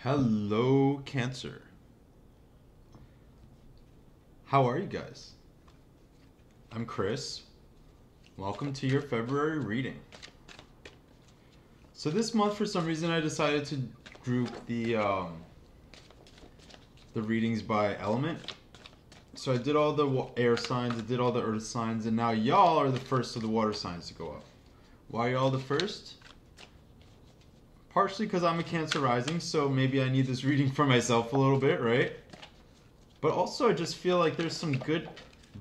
Hello, Cancer. How are you guys? I'm Chris. Welcome to your February reading. So this month, for some reason, I decided to group the readings by element. So I did all the air signs, I did all the earth signs, and now y'all are the first of the water signs to go up. Why y'all the first? Partially because I'm a Cancer rising, so maybe I need this reading for myself a little bit, right? But also I just feel like there's some good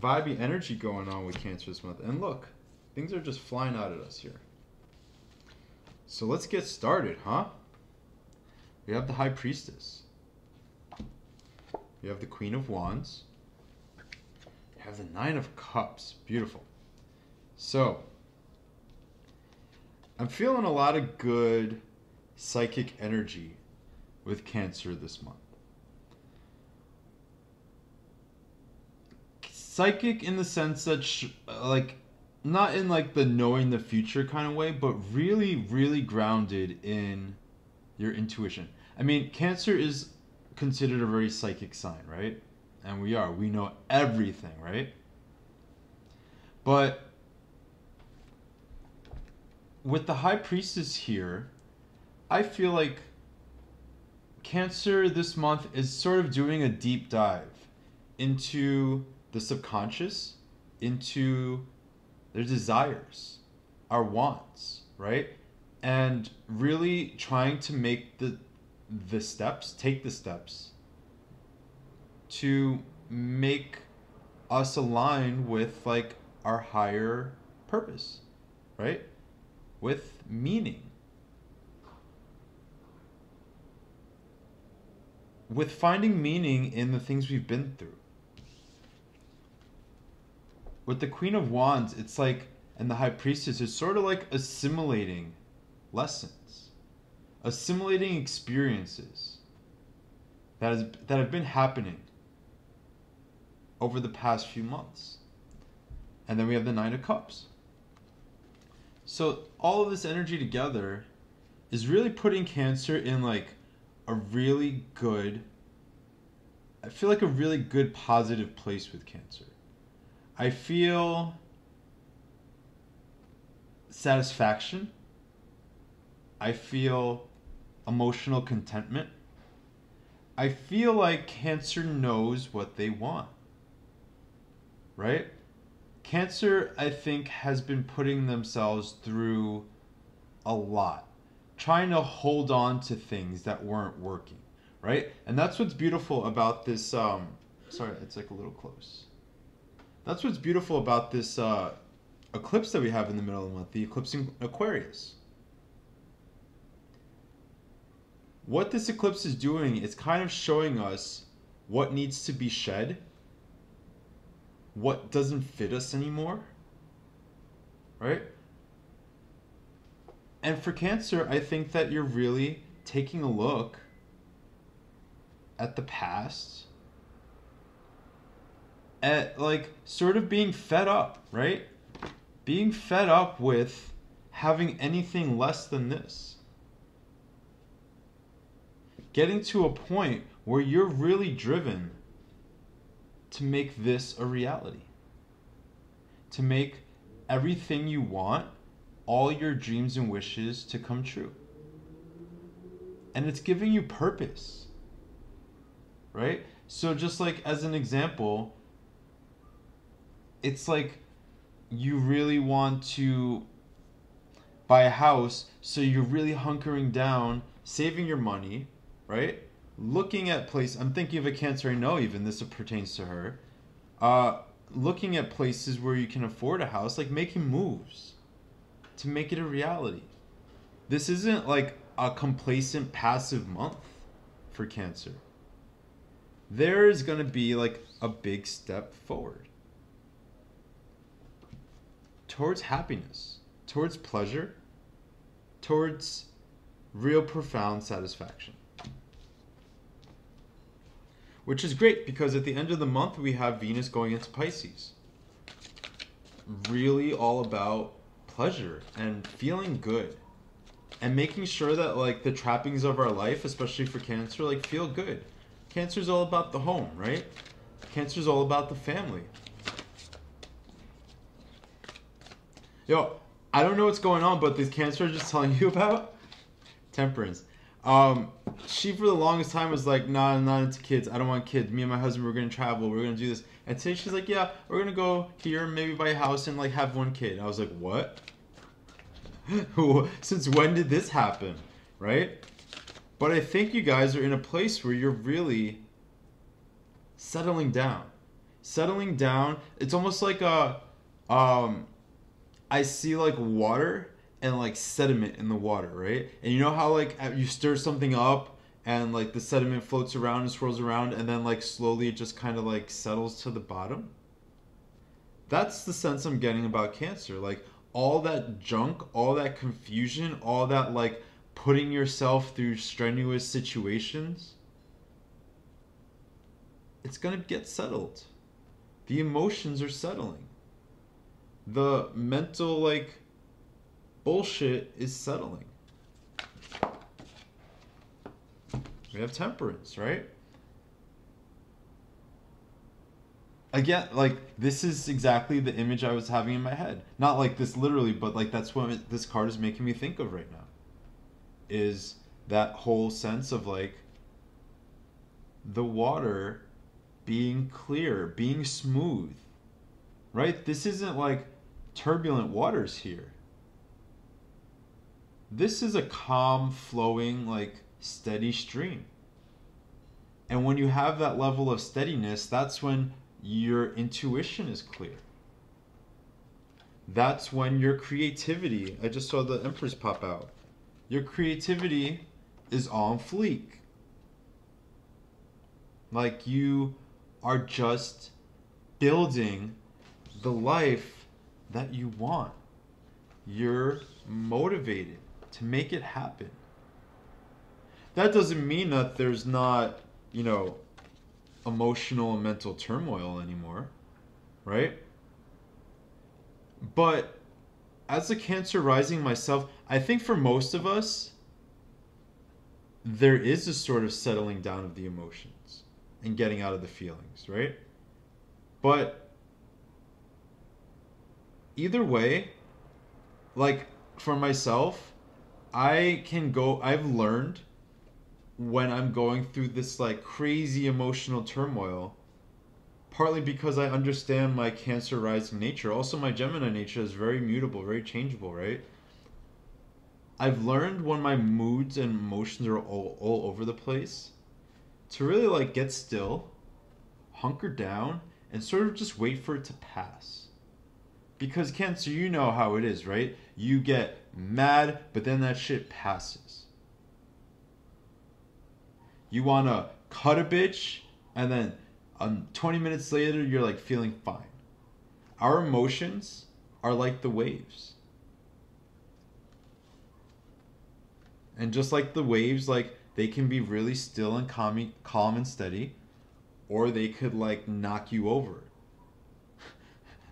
vibey energy going on with Cancer this month. And look, things are just flying out at us here. So let's get started, huh? We have the High Priestess. We have the Queen of Wands. We have the Nine of Cups. Beautiful. So, I'm feeling a lot of good psychic energy with Cancer this month. Psychic in the sense that, not in like the knowing the future kind of way, but really, really grounded in your intuition. I mean, Cancer is considered a very psychic sign, right? And we know everything, right? But with the High Priestess here, I feel like Cancer this month is sort of doing a deep dive into the subconscious, into their desires, our wants, right? And really trying to make the steps, take the steps to make us align with like our higher purpose, right? With meaning. With finding meaning in the things we've been through. With the Queen of Wands, it's like, and the High Priestess, is sort of like assimilating lessons, assimilating experiences that have been happening over the past few months. And then we have the Nine of Cups. So all of this energy together is really putting Cancer in like a really good, I feel like a really good positive place with Cancer. I feel satisfaction. I feel emotional contentment. I feel like Cancer knows what they want, right? Cancer, I think, has been putting themselves through a lot, trying to hold on to things that weren't working, right? And that's what's beautiful about this, sorry, it's like a little close. That's what's beautiful about this eclipse that we have in the middle of the month, the eclipse in Aquarius. What this eclipse is doing is kind of showing us what needs to be shed, what doesn't fit us anymore, right? And for Cancer, I think that you're really taking a look at the past, at like sort of being fed up, right? Being fed up with having anything less than this. Getting to a point where you're really driven to make this a reality. To make everything you want, all your dreams and wishes, to come true. And it's giving you purpose, right? So just like as an example, it's like you really want to buy a house, so you're really hunkering down, saving your money, right? Looking at places, I'm thinking of a Cancer I know, even this pertains to her. Looking at places where you can afford a house, like making moves to make it a reality. This isn't like a complacent, passive month for Cancer. There is going to be like a big step forward towards happiness, towards pleasure, towards real profound satisfaction. Which is great because at the end of the month we have Venus going into Pisces. Really all about pleasure and feeling good and making sure that like the trappings of our life, especially for Cancer, like feel good. Cancer is all about the home, right? Cancer is all about the family. Yo, I don't know what's going on, but this Cancer I was just telling you about, Temperance. She for the longest time was like, nah, I'm not into kids. I don't want kids. Me and my husband, we're gonna travel. We're gonna do this. And today she's like, yeah, we're gonna go here, maybe buy a house and like have one kid. I was like, what? Since when did this happen? Right? But I think you guys are in a place where you're really settling down. Settling down. It's almost like I see like water and like sediment in the water, right? And you know how like you stir something up and like the sediment floats around and swirls around and then like slowly it just kind of like settles to the bottom? That's the sense I'm getting about Cancer. Like all that junk, all that confusion, all that like putting yourself through strenuous situations, it's gonna get settled. The emotions are settling. The mental like bullshit is settling. We have Temperance, right? Again, like this is exactly the image I was having in my head. Not like this literally, but like that's what this card is making me think of right now. Is that whole sense of like the water being clear, being smooth, right? This isn't like turbulent waters here. This is a calm, flowing, like steady stream. And when you have that level of steadiness, that's when your intuition is clear. That's when your creativity, I just saw the Empress pop out. Your creativity is on fleek. Like you are just building the life that you want. You're motivated to make it happen. That doesn't mean that there's not, emotional and mental turmoil anymore, right? But as a Cancer rising myself, I think for most of us, there is a sort of settling down of the emotions and getting out of the feelings, right? But either way, like for myself, I've learned when I'm going through this like crazy emotional turmoil, partly because I understand my Cancer rising nature. Also, my Gemini nature is very mutable, very changeable, right? I've learned when my moods and emotions are all over the place to really like get still, hunker down, and sort of just wait for it to pass. Because Cancer, you know how it is, right? You get mad, but then that shit passes. You want to cut a bitch, and then 20 minutes later, you're like feeling fine. Our emotions are like the waves. And just like the waves, like they can be really still and calm and steady, or they could like knock you over.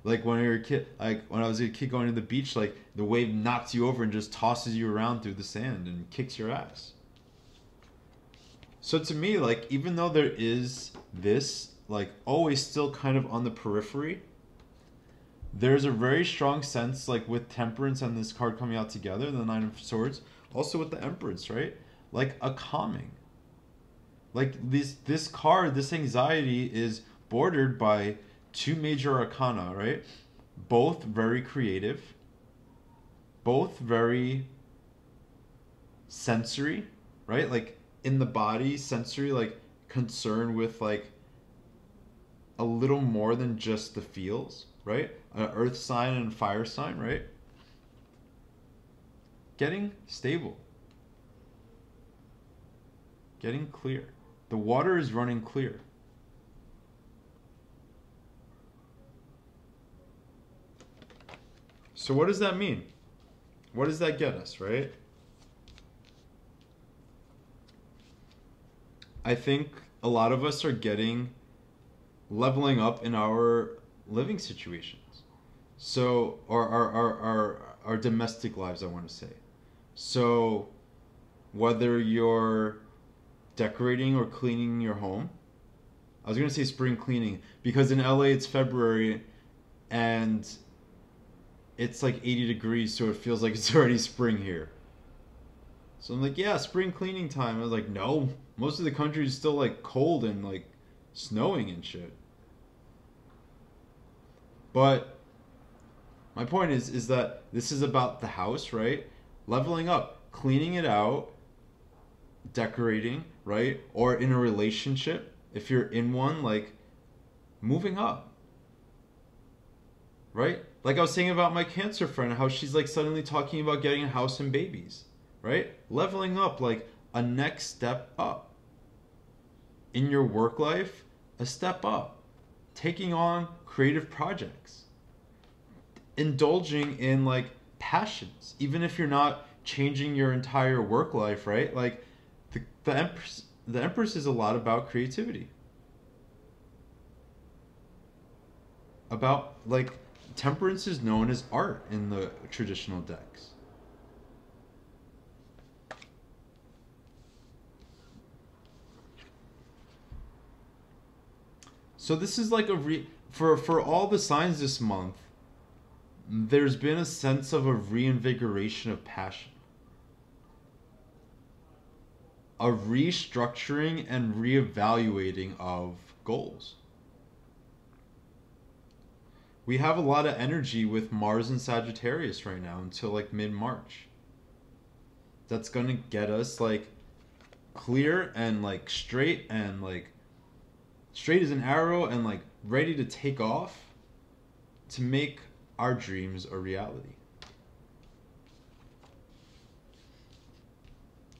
Like when you're a kid, like when I was a kid going to the beach, like the wave knocks you over and just tosses you around through the sand and kicks your ass. So to me, like, even though there is this, like, always still kind of on the periphery, there's a very strong sense, like, with Temperance and this card coming out together, the Nine of Swords, also with the Empress, right? Like, a calming. Like, this card, this anxiety is bordered by two major arcana, right? Both very creative, both very sensory, right? Like, in the body, sensory, like concern with like a little more than just the feels, right? An earth sign and fire sign, right? Getting stable. Getting clear. The water is running clear. So what does that mean? What does that get us, right? I think a lot of us are leveling up in our living situations. So, our domestic lives, I want to say. So whether you're decorating or cleaning your home, I was gonna say spring cleaning because in LA it's February and it's like 80 degrees, so it feels like it's already spring here. So I'm like, yeah, spring cleaning time. I was like, no, most of the country is still like cold and like snowing and shit. But my point is that this is about the house, right? Leveling up, cleaning it out, decorating, right? Or in a relationship, if you're in one, like moving up, right? Like I was saying about my cancer friend, how she's like suddenly talking about getting a house and babies, right? Leveling up, like a next step up. In your work life, a step up. Taking on creative projects. Indulging in like passions, even if you're not changing your entire work life, right? Like the Empress is a lot about creativity. About like temperance is known as art in the traditional decks. So this is like for all the signs this month, there's been a sense of a reinvigoration of passion, a restructuring and reevaluating of goals. We have a lot of energy with Mars and Sagittarius right now until like mid-March. That's going to get us like clear and like straight as an arrow and like ready to take off to make our dreams a reality.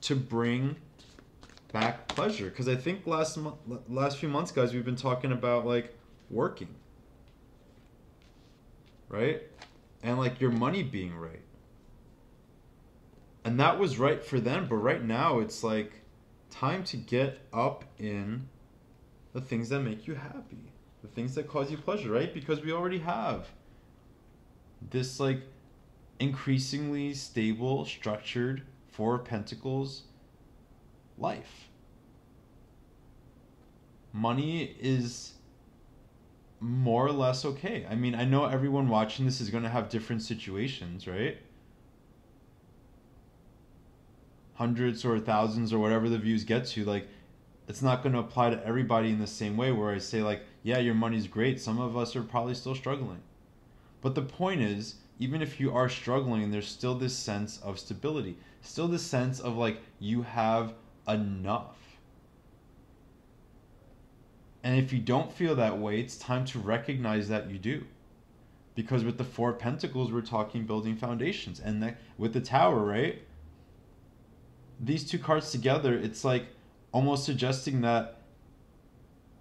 To bring back pleasure, because I think last few months, guys, we've been talking about like working, right? And like your money being right. And that was right for them, but right now it's like time to get up in the things that make you happy, the things that cause you pleasure, right? Because we already have this like increasingly stable, structured Four of Pentacles life. Money is more or less okay. I mean, I know everyone watching this is going to have different situations, right? Hundreds or thousands or whatever the views get to, like it's not going to apply to everybody in the same way where I say like, yeah, your money's great. Some of us are probably still struggling. But the point is, even if you are struggling, there's still this sense of stability. Still this sense of like you have enough. And if you don't feel that way, it's time to recognize that you do. Because with the Four of Pentacles, we're talking building foundations. And with the Tower, right? These two cards together, it's like almost suggesting that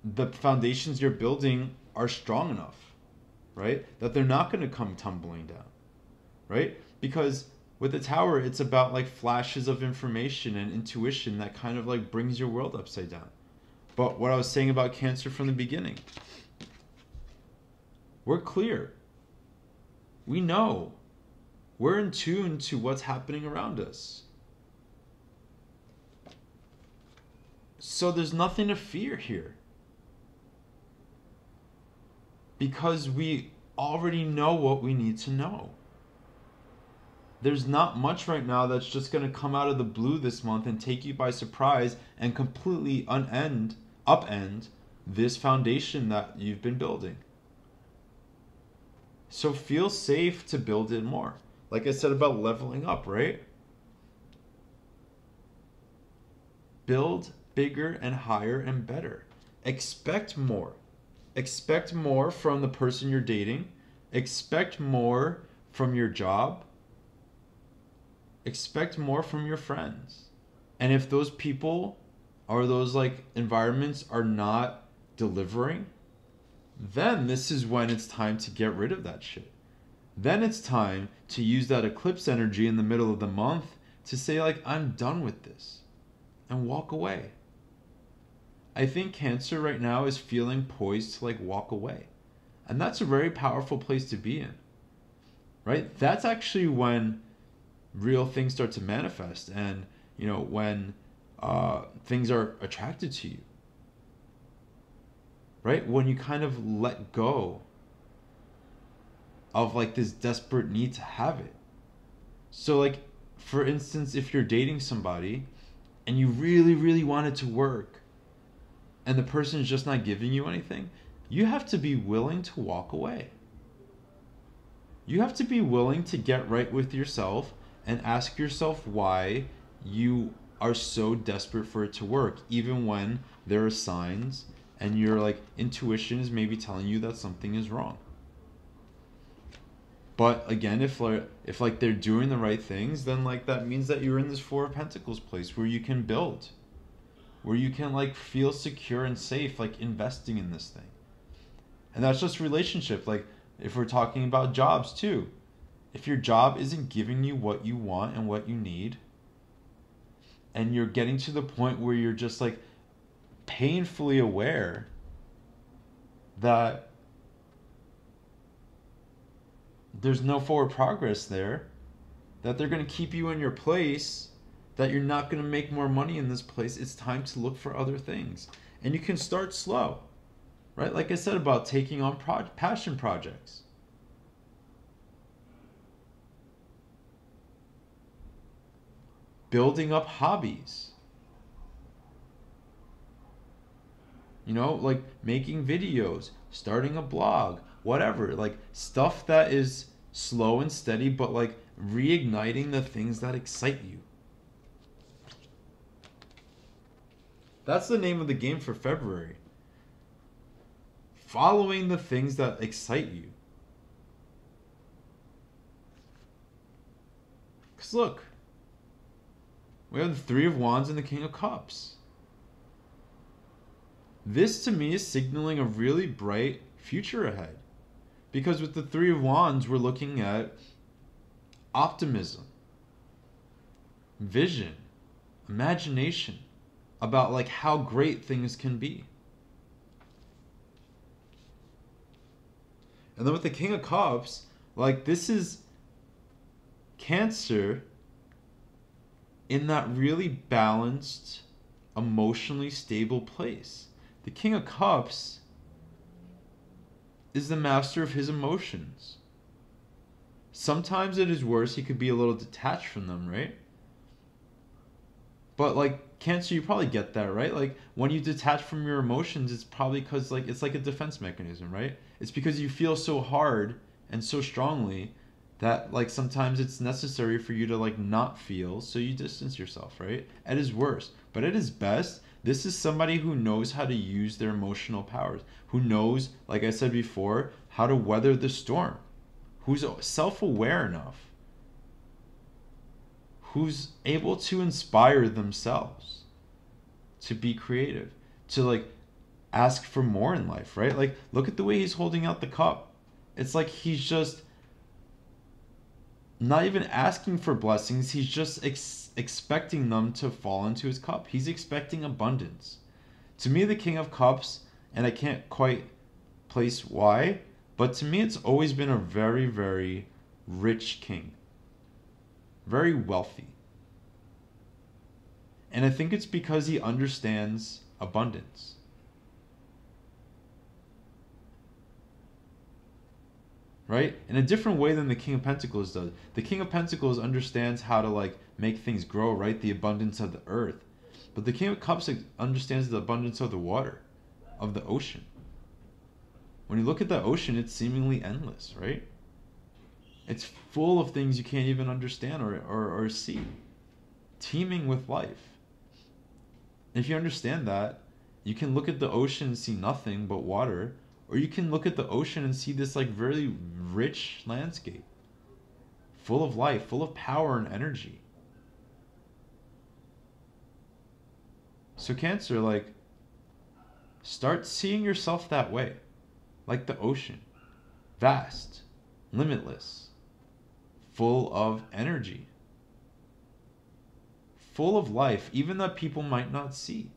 the foundations you're building are strong enough, right? That they're not going to come tumbling down, right? Because with the Tower, it's about like flashes of information and intuition that kind of like brings your world upside down. But what I was saying about Cancer from the beginning, we're clear. We know. We're in tune to what's happening around us. So there's nothing to fear here. Because we already know what we need to know. There's not much right now that's just going to come out of the blue this month and take you by surprise and completely upend this foundation that you've been building. So feel safe to build it more. Like I said about leveling up, right? Build bigger and higher and better. Expect more. Expect more from the person you're dating. Expect more from your job. Expect more from your friends. And if those people or those like environments are not delivering, then this is when it's time to get rid of that shit. Then it's time to use that eclipse energy in the middle of the month to say like, I'm done with this, and walk away. I think Cancer right now is feeling poised to like walk away. And that's a very powerful place to be in, right? That's actually when real things start to manifest, and when things are attracted to you, right? When you kind of let go of like this desperate need to have it. So like, for instance, if you're dating somebody and you really, really want it to work and the person is just not giving you anything, you have to be willing to walk away. You have to be willing to get right with yourself and ask yourself why you are so desperate for it to work, even when there are signs and your like intuition is maybe telling you that something is wrong. But again, if like they're doing the right things, then like that means that you're in this Four of Pentacles place where you can build, where you can like feel secure and safe, like investing in this thing. And that's just relationship. Like if we're talking about jobs too, if your job isn't giving you what you want and what you need, and you're getting to the point where you're just like painfully aware that there's no forward progress there, that they're going to keep you in your place, that you're not going to make more money in this place, it's time to look for other things. And you can start slow, right? Like I said about taking on passion projects. Building up hobbies. Like making videos, starting a blog, whatever. Like stuff that is slow and steady, but like reigniting the things that excite you. That's the name of the game for February. Following the things that excite you. Because look, we have the Three of Wands and the King of Cups. This to me is signaling a really bright future ahead. Because with the Three of Wands, we're looking at optimism, vision, imagination about like how great things can be. And then with the King of Cups, like this is Cancer in that really balanced, emotionally stable place. The King of Cups is the master of his emotions. Sometimes it is worse, he could be a little detached from them, right? But like Cancer, you probably get that, right? Like when you detach from your emotions, it's probably because like it's like a defense mechanism, right? It's because you feel so hard and so strongly that like sometimes it's necessary for you to like not feel, so you distance yourself, right? At his worst. But at his best, this is somebody who knows how to use their emotional powers, who knows, like I said before, how to weather the storm, who's self-aware enough, who's able to inspire themselves to be creative, to like ask for more in life, right? Like look at the way he's holding out the cup. It's like he's just not even asking for blessings, he's just expecting them to fall into his cup. He's expecting abundance. To me, the King of Cups, and I can't quite place why, but to me it's always been a very, very rich king. Very wealthy. And I think it's because he understands abundance. Right? In a different way than the King of Pentacles does. The King of Pentacles understands how to like make things grow, right? The abundance of the earth. But the King of Cups understands the abundance of the water, of the ocean. When you look at the ocean, it's seemingly endless, right? It's full of things you can't even understand or see. Teeming with life. If you understand that, you can look at the ocean and see nothing but water. Or you can look at the ocean and see this like very rich landscape. Full of life, full of power and energy. So Cancer, like, start seeing yourself that way. Like the ocean. Vast. Limitless. Full of energy. Full of life, even that people might not see.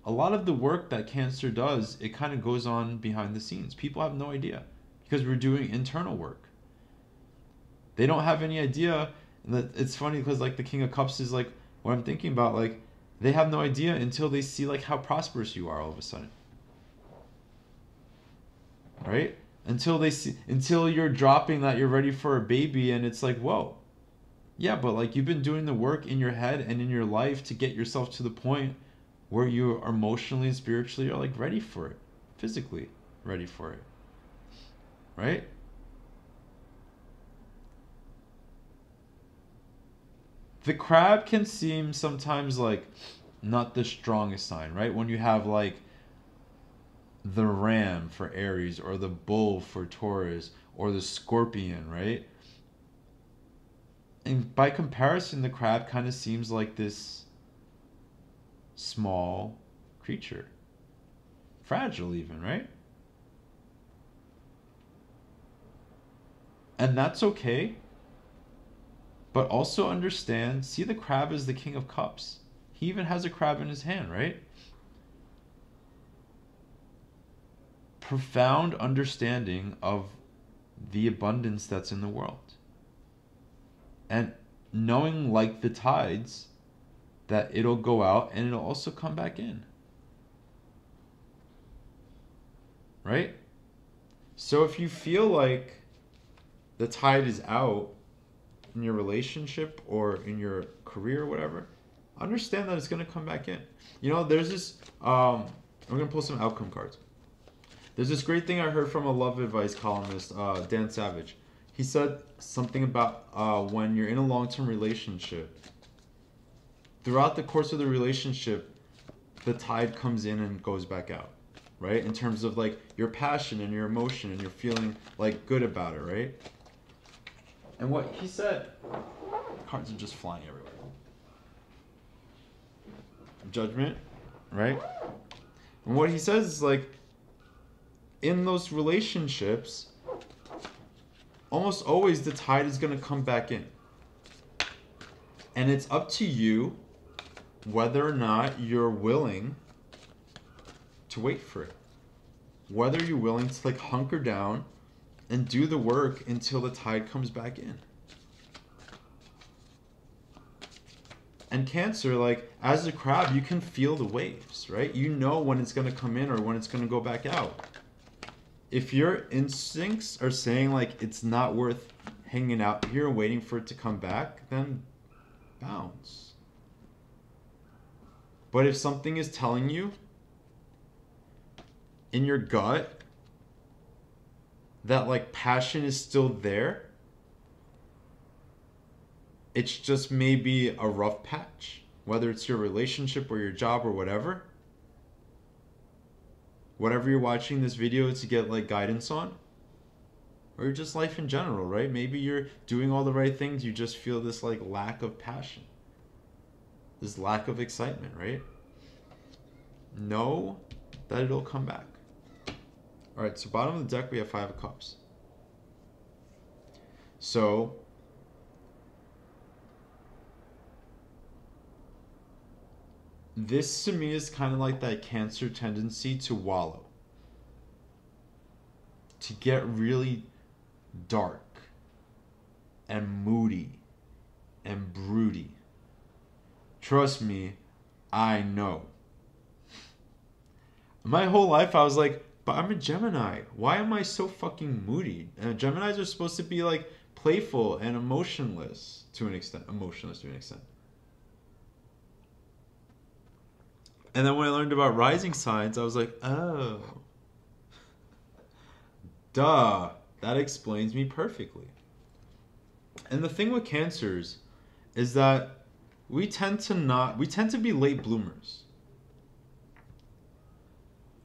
A lot of the work that Cancer does, it kind of goes on behind the scenes. People have no idea because we're doing internal work. They don't have any idea It's funny because like the King of Cups is like what I'm thinking about. Like they have no idea until they see like how prosperous you are all of a sudden, right? Until you're dropping that you're ready for a baby, and it's like, whoa, yeah, but like you've been doing the work in your head and in your life to get yourself to the point where you are emotionally and spiritually are like ready for it, physically ready for it, right? The crab can seem sometimes like not the strongest sign, right? When you have like the ram for Aries or the bull for Taurus or the scorpion, right? And by comparison, the crab kind of seems like this small creature. Fragile even, right? And that's okay. But also understand, see the crab as the King of Cups. He even has a crab in his hand, right? Profound understanding of the abundance that's in the world. And knowing, like the tides, that it'll go out and it'll also come back in. Right? So if you feel like the tide is out in your relationship or in your career or whatever, understand that it's going to come back in. You know, there's this, I'm going to pull some outcome cards. There's this great thing I heard from a love advice columnist, Dan Savage. He said something about when you're in a long-term relationship, throughout the course of the relationship, the tide comes in and goes back out, right? In terms of like your passion and your emotion and you're feeling like good about it, right? And what he said, cards are just flying everywhere. Judgment, right? And what he says is like, in those relationships, almost always the tide is going to come back in. And it's up to you whether or not you're willing to wait for it. Whether you're willing to like hunker down and do the work until the tide comes back in. And Cancer, like as a crab, you can feel the waves, right? You know when it's going to come in or when it's going to go back out. If your instincts are saying like it's not worth hanging out here waiting for it to come back, then bounce. But if something is telling you in your gut that like passion is still there, it's just maybe a rough patch, whether it's your relationship or your job or whatever you're watching this video to get like guidance on, or just life in general, right? Maybe you're doing all the right things, you just feel this like lack of passion, this lack of excitement, right? Know that it'll come back. All right, so bottom of the deck we have 5 of Cups. So this to me is kind of like that Cancer tendency to wallow, to get really dark and moody and broody. Trust me, I know. My whole life I was like, but I'm a Gemini. Why am I so fucking moody? And Geminis are supposed to be like playful and emotionless to an extent. And then when I learned about rising signs, I was like, oh, duh, that explains me perfectly. And the thing with Cancers is that we tend to be late bloomers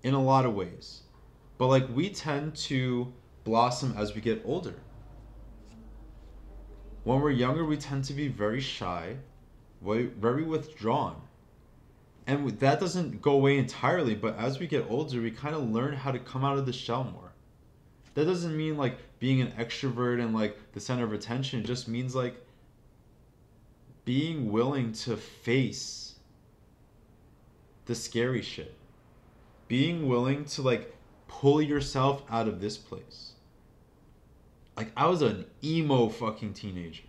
in a lot of ways. But like we tend to blossom as we get older. When we're younger, we tend to be very shy, very withdrawn. And that doesn't go away entirely, but as we get older, we kind of learn how to come out of the shell more. That doesn't mean like being an extrovert and like the center of attention. It just means like being willing to face the scary shit. Being willing to like pull yourself out of this place. Like I was an emo fucking teenager.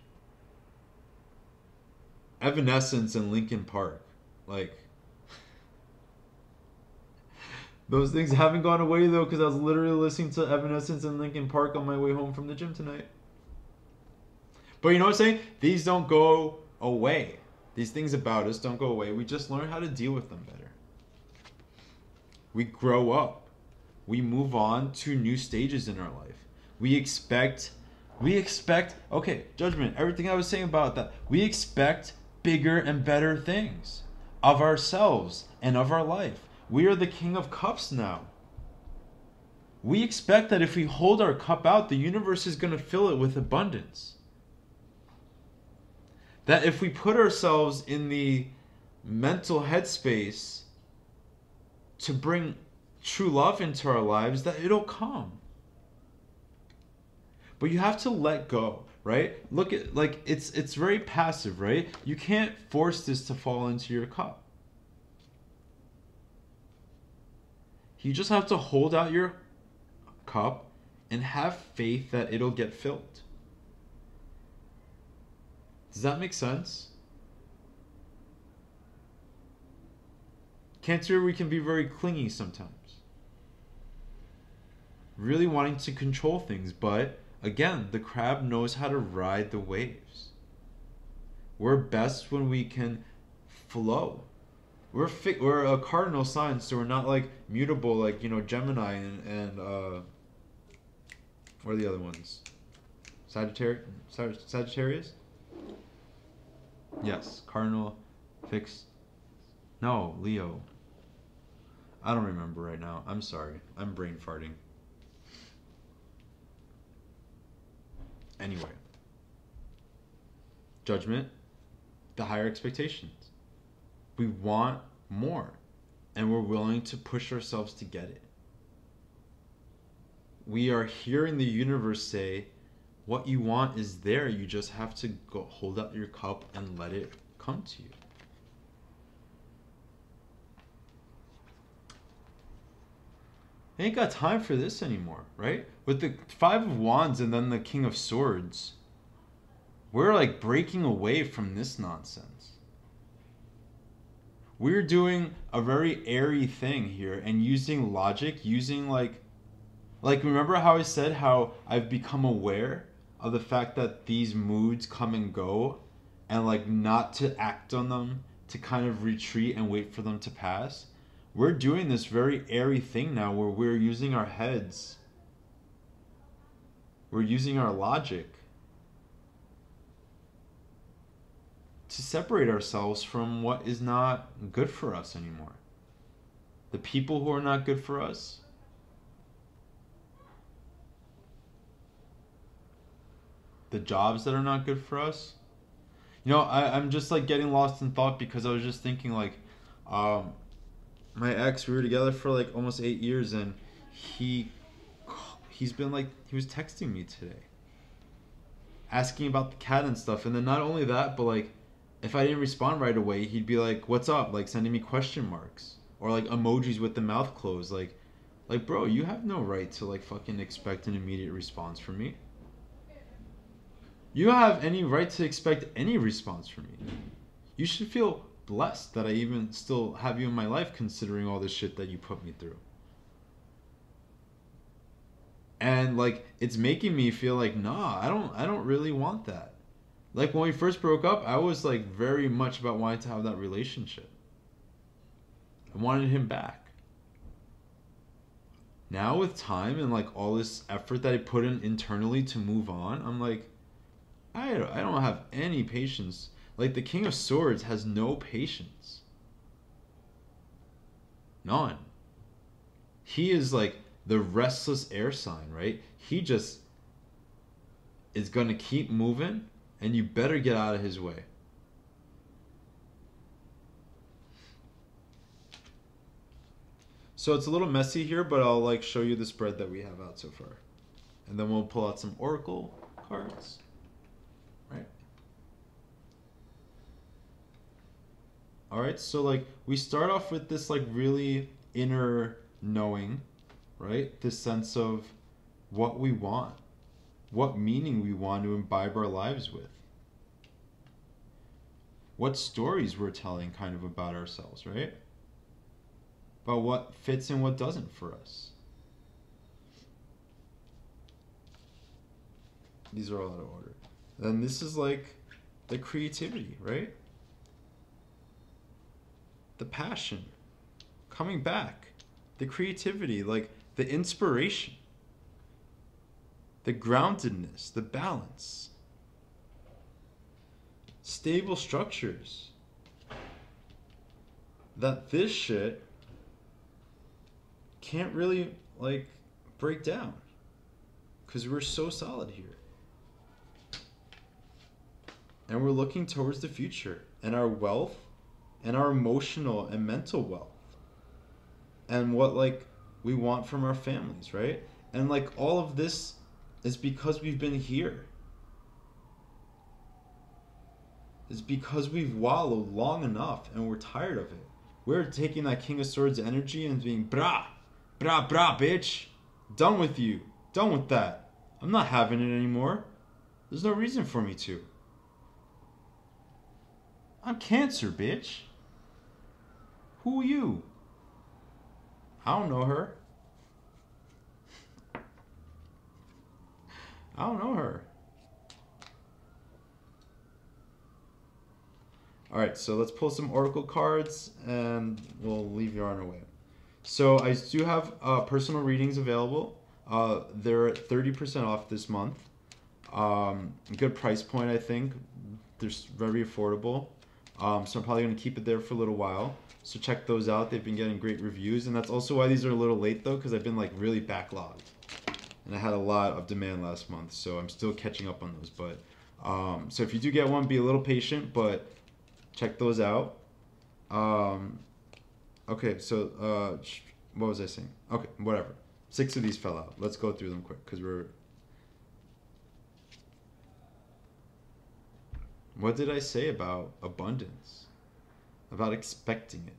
Evanescence and Linkin Park. Like, those things haven't gone away though, because I was literally listening to Evanescence and Linkin Park on my way home from the gym tonight. But you know what I'm saying? These don't go away. These things about us don't go away. We just learn how to deal with them better. We grow up. We move on to new stages in our life. We expect, okay, judgment, everything I was saying about that. We expect bigger and better things of ourselves and of our life. We are the King of Cups now. We expect that if we hold our cup out, the universe is going to fill it with abundance. That if we put ourselves in the mental headspace to bring true love into our lives, that it'll come. But you have to let go, right? Look at, like, it's very passive, right? You can't force this to fall into your cup. You just have to hold out your cup and have faith that it'll get filled. Does that make sense? Cancer, we can be very clingy sometimes. Really wanting to control things, but again, the crab knows how to ride the waves. We're best when we can flow. We're a cardinal sign, so we're not like mutable, like, you know, Gemini and what are the other ones? Sagittarius? Yes, cardinal, fixed. No, Leo. I don't remember right now. I'm sorry. I'm brain farting. Anyway. Judgment, the higher expectations. We want more, and we're willing to push ourselves to get it. We are hearing the universe say, what you want is there. You just have to go hold out your cup and let it come to you. I ain't got time for this anymore, right? With the Five of Wands and then the King of Swords, we're like breaking away from this nonsense. We're doing a very airy thing here and using logic, using like remember how I said how I've become aware of the fact that these moods come and go, and like not to act on them, to kind of retreat and wait for them to pass. We're doing this very airy thing now where we're using our heads. We're using our logic to separate ourselves from what is not good for us anymore. The people who are not good for us. The jobs that are not good for us. You know, I'm just like getting lost in thought because I was just thinking like, my ex, we were together for like almost 8 years, and he's been like, he was texting me today, asking about the cat and stuff, and then not only that, but like, if I didn't respond right away, he'd be like, what's up? Like sending me question marks or like emojis with the mouth closed. Like bro, you have no right to like fucking expect an immediate response from me. You don't have any right to expect any response from me. You should feel blessed that I even still have you in my life, considering all this shit that you put me through. And like, it's making me feel like, nah, I don't really want that. Like when we first broke up, I was like very much about wanting to have that relationship. I wanted him back. Now with time and like all this effort that I put in internally to move on, I'm like, I don't have any patience. Like the King of Swords has no patience. None. He is like the restless air sign, right? He just is going to keep moving, and you better get out of his way. So it's a little messy here, but I'll like show you the spread that we have out so far. And then we'll pull out some oracle cards. Right? Alright, so like we start off with this like really inner knowing, right? This sense of what we want, what meaning we want to imbibe our lives with. what stories we're telling kind of about ourselves, right? About what fits and what doesn't for us. These are all out of order. Then this is like the creativity, right? The passion coming back, the creativity, like the inspiration, the groundedness, the balance, stable structures. That this shit can't really like break down because we're so solid here. And we're looking towards the future and our wealth and our emotional and mental wealth and what like we want from our families, right? And like all of this is because we've been here. It's because we've wallowed long enough and we're tired of it. We're taking that King of Swords energy and being brah, brah, brah, bitch. Done with you. Done with that. I'm not having it anymore. There's no reason for me to. I'm Cancer, bitch. Who are you? I don't know her. I don't know her. Alright, so let's pull some oracle cards and we'll leave you on our way. So I do have personal readings available. They're at 30% off this month. Good price point, I think. They're very affordable. So I'm probably going to keep it there for a little while. So check those out. They've been getting great reviews. And that's also why these are a little late, though, because I've been like really backlogged. And I had a lot of demand last month. So I'm still catching up on those. But so if you do get one, be a little patient. But check those out. Okay, so what was I saying? Okay, whatever. 6 of these fell out. Let's go through them quick because we're... What did I say about abundance? About expecting it?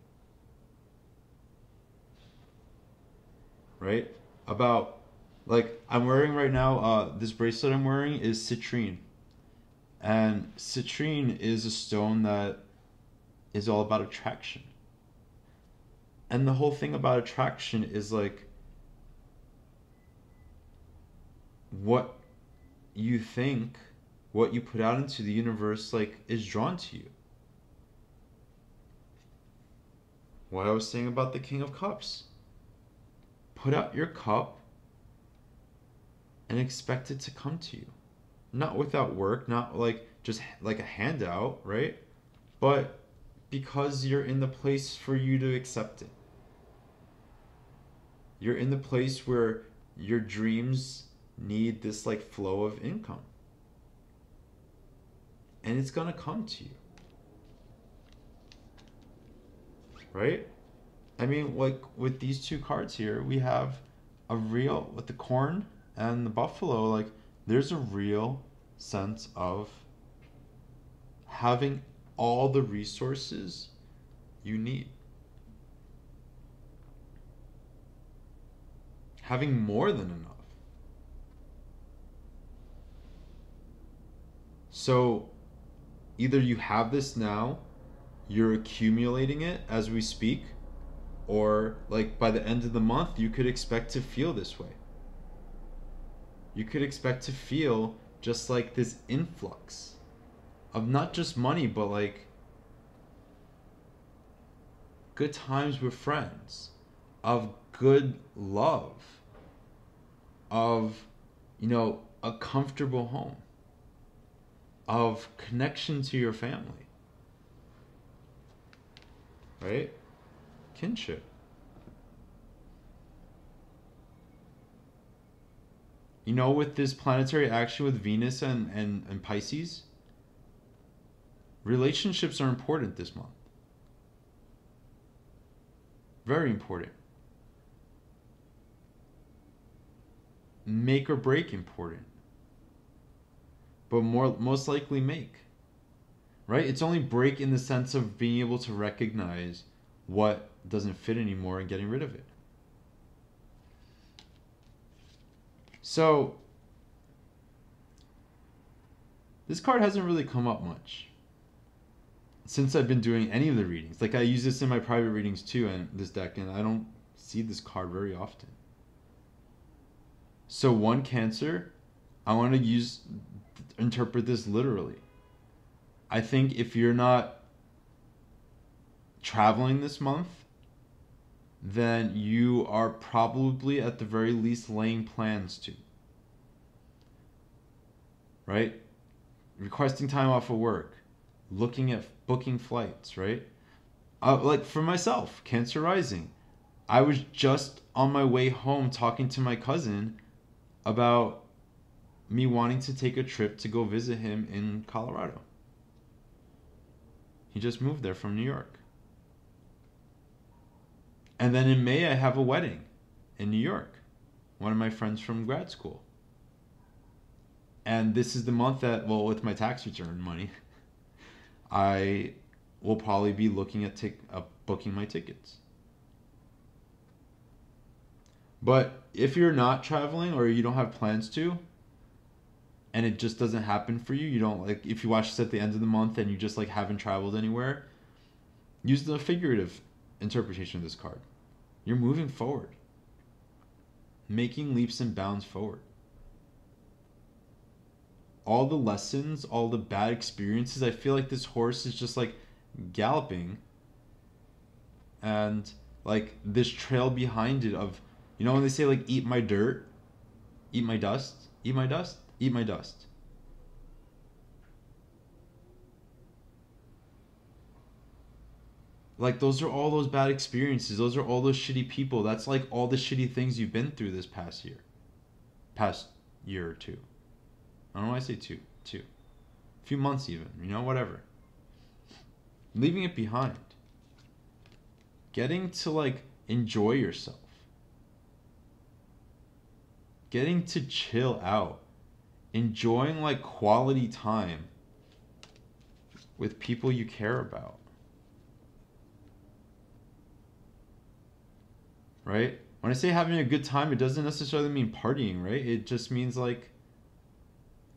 Right? About, like, I'm wearing right now, this bracelet I'm wearing is citrine. And citrine is a stone that is all about attraction. And the whole thing about attraction is like what you think, what you put out into the universe, like, is drawn to you. What I was saying about the King of Cups. Put out your cup and expect it to come to you. Not without work, not like just like a handout, right? But because you're in the place for you to accept it. You're in the place where your dreams need this like flow of income. And it's gonna come to you. Right? I mean, like with these two cards here, we have a real, with the corn and the buffalo, like there's a real sense of having all the resources you need. Having more than enough. So either you have this now, you're accumulating it as we speak, or like by the end of the month, you could expect to feel this way. You could expect to feel just like this influx of not just money, but like good times with friends, of good love, of, you know, a comfortable home, of connection to your family, right? Kinship. You know, with this planetary action with Venus and Pisces, relationships are important this month. Very important. Make or break important. But most likely make. Right? It's only break in the sense of being able to recognize what doesn't fit anymore and getting rid of it. So this card hasn't really come up much. since I've been doing any of the readings. Like, I use this in my private readings too, and this deck, and I don't see this card very often. So one, Cancer, I want to interpret this literally. I think if you're not traveling this month, then you are probably at the very least laying plans to. Right? Requesting time off of work, looking at booking flights, right? Like for myself, Cancer rising, I was just on my way home talking to my cousin about me wanting to take a trip to go visit him in Colorado. He just moved there from New York. And then in May, I have a wedding in New York. One of my friends from grad school. And this is the month that, well, with my tax return money, I will probably be looking at booking my tickets. But if you're not traveling or you don't have plans to, and it just doesn't happen for you, you don't like, if you watch this at the end of the month and you just like haven't traveled anywhere, use the figurative interpretation of this card. You're moving forward, making leaps and bounds forward. All the lessons, all the bad experiences, I feel like this horse is just like galloping, and like this trail behind it of, you know when they say like eat my dirt, eat my dust, eat my dust, eat my dust. Like those are all those bad experiences. Those are all those shitty people. That's like all the shitty things you've been through this past year or two. I don't know why I say two. A few months even, you know, whatever. Leaving it behind. Getting to like enjoy yourself. Getting to chill out. Enjoying like quality time with people you care about. Right? When I say having a good time, it doesn't necessarily mean partying, right? It just means like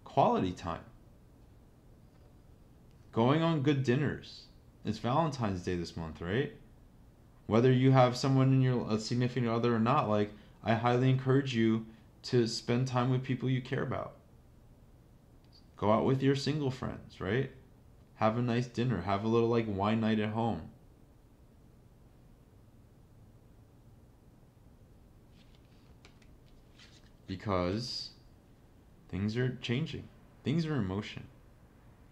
quality time. Going on good dinners. It's Valentine's Day this month, right? Whether you have someone in your significant other or not, like, I highly encourage you to spend time with people you care about. Go out with your single friends, right? Have a nice dinner. Have a little like wine night at home. Because things are changing. Things are in motion.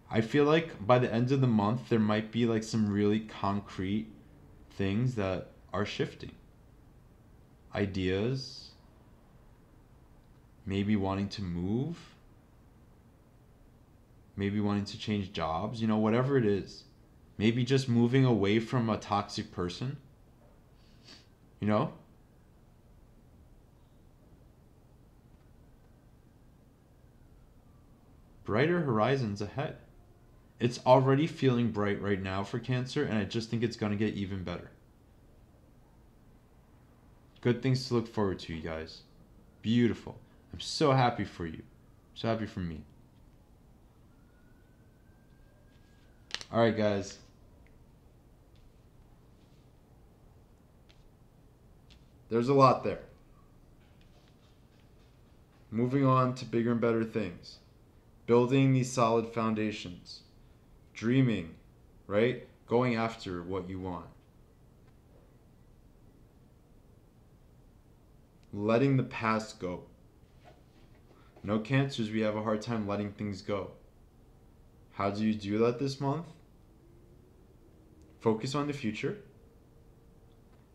I feel like by the end of the month, there might be like some really concrete things that are shifting. Ideas, maybe wanting to move, maybe wanting to change jobs, you know, whatever it is. Maybe just moving away from a toxic person, you know? Brighter horizons ahead. It's already feeling bright right now for Cancer, and I just think it's going to get even better. Good things to look forward to, you guys. Beautiful. I'm so happy for you. So happy for me. Alright, guys. There's a lot there. Moving on to bigger and better things. Building these solid foundations. Dreaming, right? Going after what you want. Letting the past go. No, Cancers, we have a hard time letting things go. How do you do that this month? Focus on the future.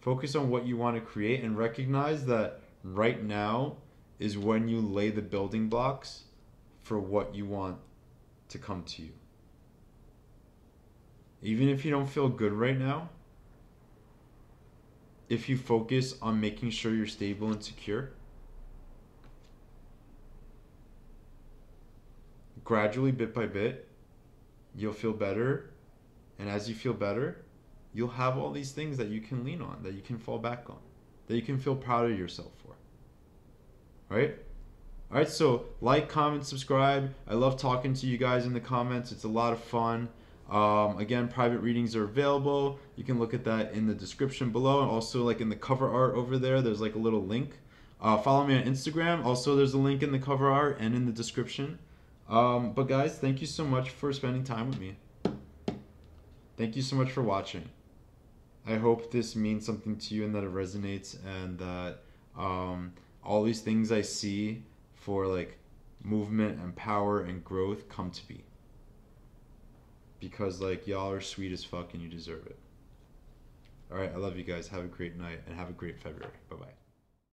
Focus on what you want to create and recognize that right now is when you lay the building blocks for what you want to come to you. Even if you don't feel good right now, if you focus on making sure you're stable and secure, gradually, bit by bit, you'll feel better. And as you feel better, you'll have all these things that you can lean on, that you can fall back on, that you can feel proud of yourself for. Right? Alright, so like, comment, subscribe. I love talking to you guys in the comments. It's a lot of fun. Again, private readings are available. You can look at that in the description below, and also like in the cover art over there, there's like a little link. Follow me on Instagram. Also, there's a link in the cover art and in the description. But guys, thank you so much for spending time with me. Thank you so much for watching. I hope this means something to you and that it resonates, and that all these things I see for like movement and power and growth come to be. Because like y'all are sweet as fuck and you deserve it. Alright, I love you guys. Have a great night and have a great February. Bye bye.